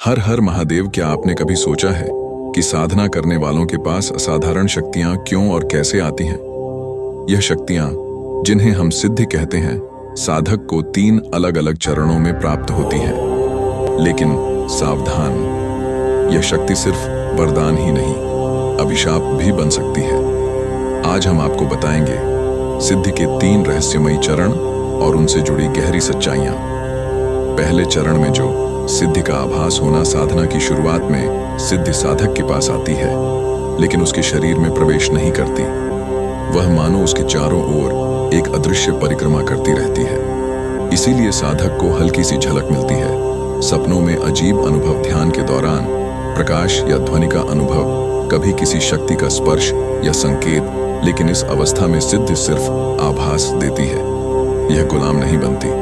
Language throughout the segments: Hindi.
हर हर महादेव। क्या आपने कभी सोचा है कि साधना करने वालों के पास असाधारण शक्तियां क्यों और कैसे आती हैं? यह शक्तियां, जिन्हें हम सिद्धि कहते हैं, साधक को 3 अलग अलग चरणों में प्राप्त होती हैं। लेकिन सावधान, यह शक्ति सिर्फ वरदान ही नहीं, अभिशाप भी बन सकती है। आज हम आपको बताएंगे सिद्धि के 3 रहस्यमयी चरण और उनसे जुड़ी गहरी सच्चाइयां। पहले चरण में जो सिद्धि का आभास होना, साधना की शुरुआत में सिद्धि साधक के पास आती है, लेकिन उसके शरीर में प्रवेश नहीं करती। वह मानो उसके चारों ओर एक अदृश्य परिक्रमा करती रहती है। इसीलिए साधक को हल्की सी झलक मिलती है, सपनों में अजीब अनुभव, ध्यान के दौरान प्रकाश या ध्वनि का अनुभव, कभी किसी शक्ति का स्पर्श या संकेत। लेकिन इस अवस्था में सिद्धि सिर्फ आभास देती है, यह गुलाम नहीं बनती।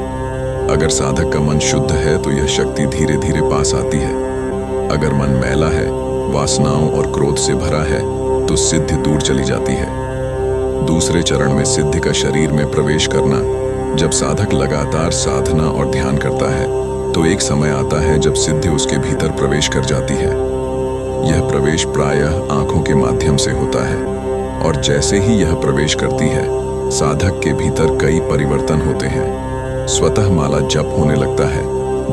अगर साधक का मन शुद्ध है तो यह शक्ति धीरे धीरे पास आती है। अगर मन मैला है, वासनाओं और क्रोध से भरा है, तो सिद्धि दूर चली जाती है। दूसरे चरण में सिद्धि का शरीर में प्रवेश करना। जब साधक लगातार साधना और ध्यान करता है, तो एक समय आता है जब सिद्धि उसके भीतर प्रवेश कर जाती है। यह प्रवेश प्रायः आंखों के माध्यम से होता है, और जैसे ही यह प्रवेश करती है, साधक के भीतर कई परिवर्तन होते हैं। स्वतः माला जप होने लगता है,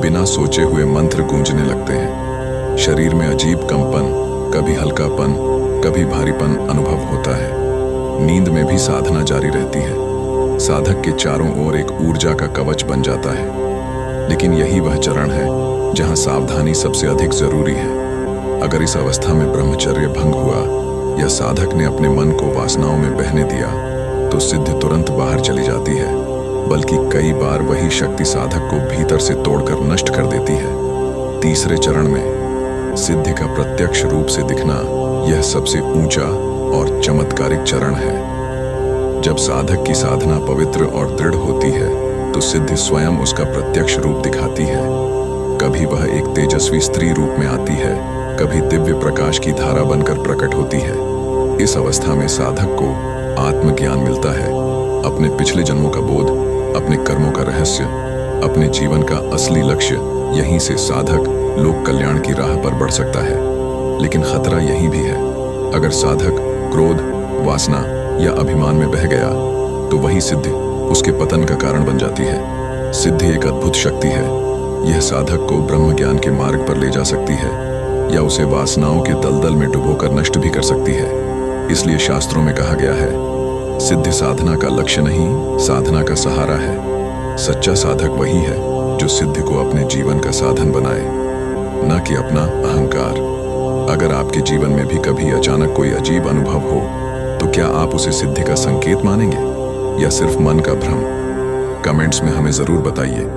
बिना सोचे हुए मंत्र गूंजने लगते हैं। शरीर में अजीब कंपन, कभी हल्कापन, कभी भारीपन अनुभव होता है। नींद में भी साधना जारी रहती है। साधक के चारों ओर एक ऊर्जा का कवच बन जाता है। लेकिन यही वह चरण है जहां सावधानी सबसे अधिक जरूरी है। अगर इस अवस्था में ब्रह्मचर्य भंग हुआ या साधक ने अपने मन को वासनाओं में बहने दिया, तो सिद्धि तुरंत बाहर चली जाती है। बल्कि कई बार वही शक्ति साधक को भीतर से तोड़कर नष्ट कर देती है। तीसरे चरण में सिद्धि का प्रत्यक्ष रूप से दिखना, यह सबसे ऊंचा और चमत्कारिक चरण है। जब साधक की साधना पवित्र और दृढ़ होती है, तो सिद्धि स्वयं उसका प्रत्यक्ष रूप दिखाती है। कभी वह एक तेजस्वी स्त्री रूप में आती है, कभी दिव्य प्रकाश की धारा बनकर प्रकट होती है। इस अवस्था में साधक को आत्मज्ञान मिलता है, अपने पिछले जन्मों का बोध, अपने कर्मों का रहस्य, अपने जीवन का असली लक्ष्य। यहीं से साधक लोक कल्याण की राह पर बढ़ सकता है। लेकिन खतरा यही भी है, अगर साधक क्रोध, वासना या अभिमान में बह गया, तो वही सिद्धि उसके पतन का कारण बन जाती है। सिद्धि एक अद्भुत शक्ति है। यह साधक को ब्रह्म ज्ञान के मार्ग पर ले जा सकती है, या उसे वासनाओं के दलदल में डुबोकर नष्ट भी कर सकती है। इसलिए शास्त्रों में कहा गया है, सिद्धि साधना का लक्ष्य नहीं, साधना का सहारा है। सच्चा साधक वही है जो सिद्धि को अपने जीवन का साधन बनाए, न कि अपना अहंकार। अगर आपके जीवन में भी कभी अचानक कोई अजीब अनुभव हो, तो क्या आप उसे सिद्धि का संकेत मानेंगे या सिर्फ मन का भ्रम? कमेंट्स में हमें जरूर बताइए।